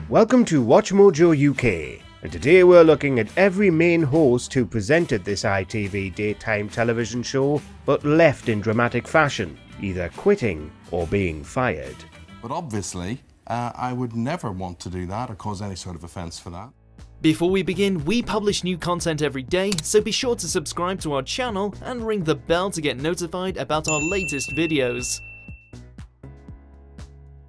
Welcome to WatchMojoUK, and today we're looking at every main host who presented this ITV daytime television show but left in dramatic fashion, either quitting or being fired. But obviously, I would never want to do that or cause any sort of offence for that. Before we begin, we publish new content every day, so be sure to subscribe to our channel and ring the bell to get notified about our latest videos.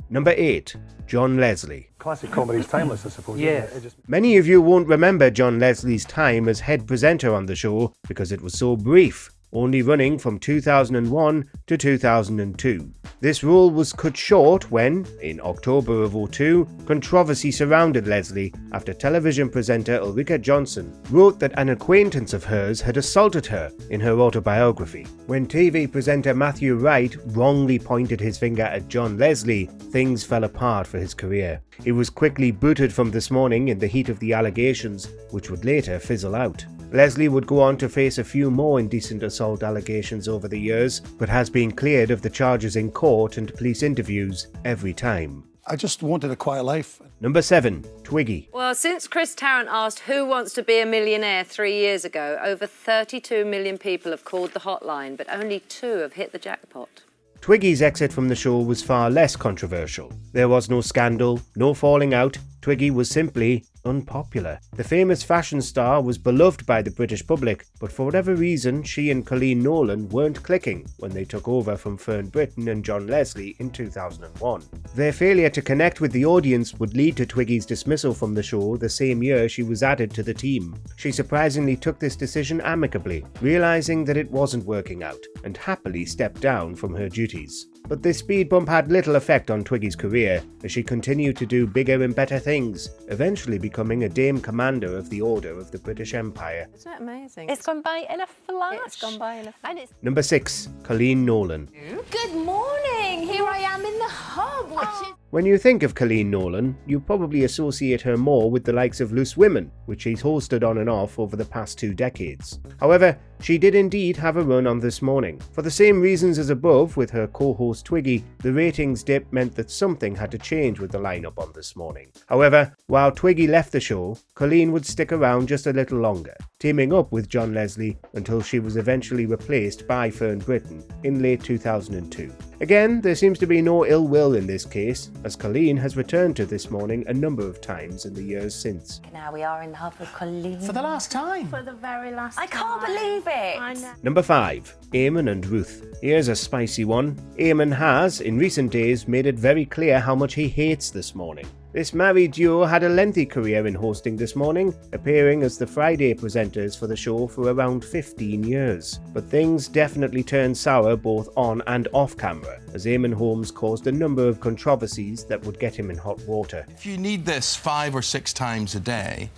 Number 8. John Leslie. Classic comedy is timeless, I suppose. Yeah. Many of you won't remember John Leslie's time as head presenter on the show because it was so brief, only running from 2001 to 2002. This role was cut short when, in October of 2002, controversy surrounded Leslie after television presenter Ulrika Jonsson wrote that an acquaintance of hers had assaulted her in her autobiography. When TV presenter Matthew Wright wrongly pointed his finger at John Leslie, things fell apart for his career. He was quickly booted from This Morning in the heat of the allegations, which would later fizzle out. Leslie would go on to face a few more indecent assault allegations over the years, but has been cleared of the charges in court and police interviews every time. I just wanted a quiet life. Number 7. Twiggy. Well, since Chris Tarrant asked who wants to be a millionaire 3 years ago, over 32 million people have called the hotline, but only 2 have hit the jackpot. Twiggy's exit from the show was far less controversial. There was no scandal, no falling out. Twiggy was simply unpopular. The famous fashion star was beloved by the British public, but for whatever reason, she and Coronation Nolan weren't clicking when they took over from FERN BRITTON and John Leslie in 2001. Their failure to connect with the audience would lead to Twiggy's dismissal from the show the same year she was added to the team. She surprisingly took this decision amicably, realizing that it wasn't working out, and happily stepped down from her duties. But this speed bump had little effect on Twiggy's career, as she continued to do bigger and better things, eventually becoming a Dame Commander of the Order of the British Empire. Isn't it amazing? It's gone by in a flash. It's gone by in a And it's... Number 6. Coronation Nolan. Good morning. Here I am in the hub watching... When you think of Coronation Nolan, you probably associate her more with the likes of Loose Women, which she's hosted on and off over the past 2 decades. However, she did indeed have a run on This Morning. For the same reasons as above with her co-host Twiggy, the ratings dip meant that something had to change with the lineup on This Morning. However, while Twiggy left the show, Coronation would stick around just a little longer, teaming up with John Leslie until she was eventually replaced by FERN BRITTON in late 2002. Again, there seems to be no ill will in this case, as Coronation has returned to This Morning a number of times in the years since. Now we are in the hub with Colleen. For the last time. For the very last I can't believe it. I know. Number 5. Eamonn and Ruth. Here's a spicy one. Eamonn has, in recent days, made it very clear how much he hates This Morning. This married duo had a lengthy career in hosting This Morning, appearing as the Friday presenters for the show for around 15 years. But things definitely turned sour both on and off camera, as Eamonn Holmes caused a number of controversies that would get him in hot water. If you need this 5 or 6 times a day,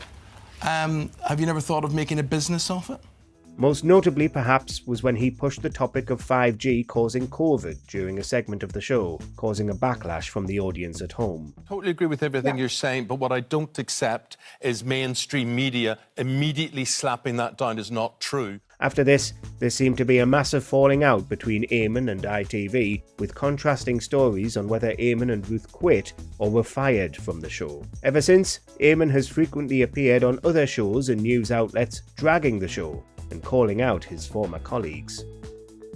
have you never thought of making a business of it? Most notably, perhaps, was when he pushed the topic of 5G causing COVID during a segment of the show, causing a backlash from the audience at home. Totally agree with everything you're saying, but what I don't accept is mainstream media immediately slapping that down as not true. After this, there seemed to be a massive falling out between Eamonn and ITV, with contrasting stories on whether Eamonn and Ruth quit or were fired from the show. Ever since, Eamonn has frequently appeared on other shows and news outlets dragging the show and calling out his former colleagues.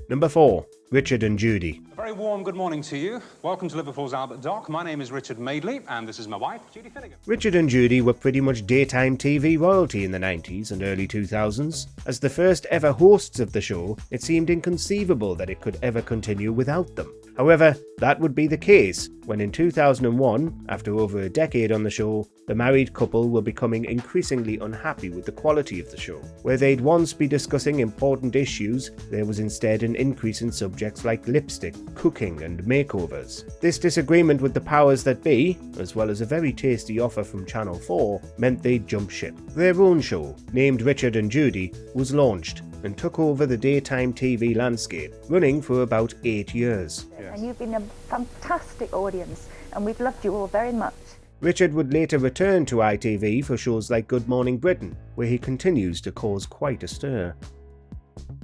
Number 4. Richard and Judy. A very warm good morning to you. Welcome to Liverpool's Albert Dock. My name is Richard Madeley, and this is my wife, Judy Finnegan. Richard and Judy were pretty much daytime TV royalty in the 90s and early 2000s. As the first ever hosts of the show, it seemed inconceivable that it could ever continue without them. However, that would be the case when in 2001, after over a decade on the show, the married couple were becoming increasingly unhappy with the quality of the show. Where they'd once be discussing important issues, there was instead an increase in subjects like lipstick, cooking and makeovers. This disagreement with the powers that be, as well as a very tasty offer from Channel 4, meant they'd jump ship. Their own show, named Richard and Judy, was launched and took over the daytime TV landscape, running for about 8 years. And you've been a fantastic audience, and we've loved you all very much. Richard would later return to ITV for shows like Good Morning Britain, where he continues to cause quite a stir.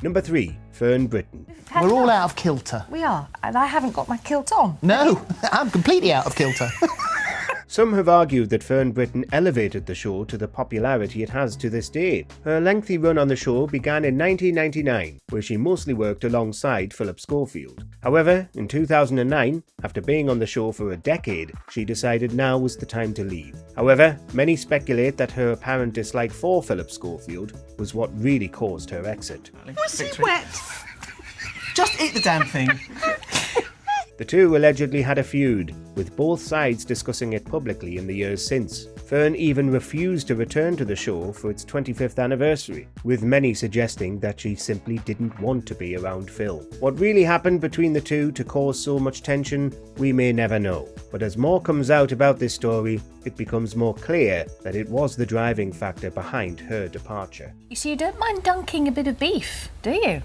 Number 3. FERN BRITTON. We're all out of kilter. We are, and I haven't got my kilt on. No, I'm completely out of kilter. Some have argued that Fern Britton elevated the show to the popularity it has to this day. Her lengthy run on the show began in 1999, where she mostly worked alongside Phillip Schofield. However, in 2009, after being on the show for a decade, she decided now was the time to leave. However, many speculate that her apparent dislike for Phillip Schofield was what really caused her exit. Was he wet? Just eat the damn thing. The two allegedly had a feud, with both sides discussing it publicly in the years since. Fern even refused to return to the show for its 25th anniversary, with many suggesting that she simply didn't want to be around Phil. What really happened between the two to cause so much tension, we may never know. But as more comes out about this story, it becomes more clear that it was the driving factor behind her departure. You see, you don't mind dunking a bit of beef, do you?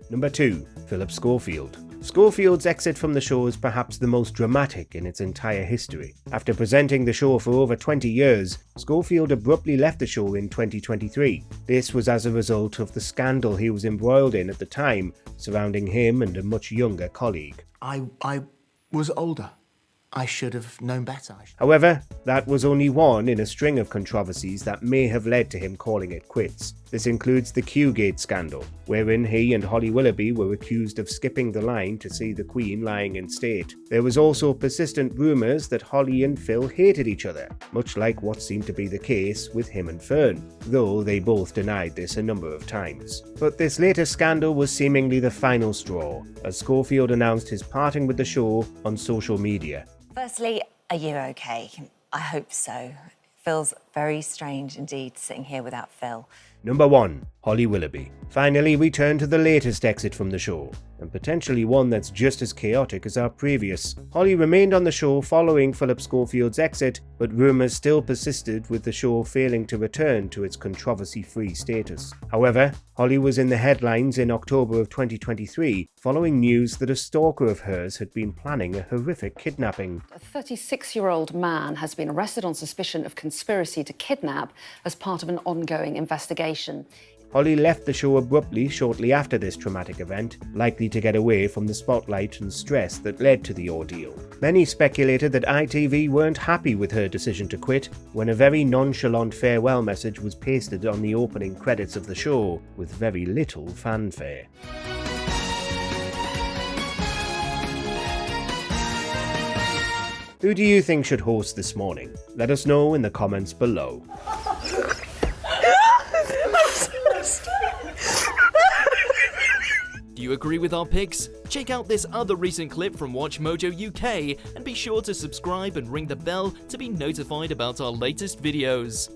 Number 2. Phillip Schofield. Schofield's exit from the show is perhaps the most dramatic in its entire history. After presenting the show for over 20 years, Schofield abruptly left the show in 2023. This was as a result of the scandal he was embroiled in at the time surrounding him and a much younger colleague. I was older. I should have known better. However, that was only one in a string of controversies that may have led to him calling it quits. This includes the Q-Gate scandal, wherein he and Holly Willoughby were accused of skipping the line to see the Queen lying in state. There was also persistent rumours that Holly and Phil hated each other, much like what seemed to be the case with him and Fern, though they both denied this a number of times. But this latest scandal was seemingly the final straw, as Schofield announced his parting with the show on social media. Firstly, are you okay? I hope so. Feels very strange indeed sitting here without Phil. Number 1. Holly Willoughby. Finally, we turn to the latest exit from the show, and potentially one that's just as chaotic as our previous. Holly remained on the show following Phillip Schofield's exit, but rumours still persisted with the show failing to return to its controversy-free status. However, Holly was in the headlines in October of 2023 following news that a stalker of hers had been planning a horrific kidnapping. A 36-year-old man has been arrested on suspicion of conspiracy to kidnap as part of an ongoing investigation. Holly left the show abruptly shortly after this traumatic event, likely to get away from the spotlight and stress that led to the ordeal. Many speculated that ITV weren't happy with her decision to quit when a very nonchalant farewell message was pasted on the opening credits of the show, with very little fanfare. Who do you think should host this morning? Let us know in the comments below. Do you agree with our picks? Check out this other recent clip from WatchMojoUK and be sure to subscribe and ring the bell to be notified about our latest videos.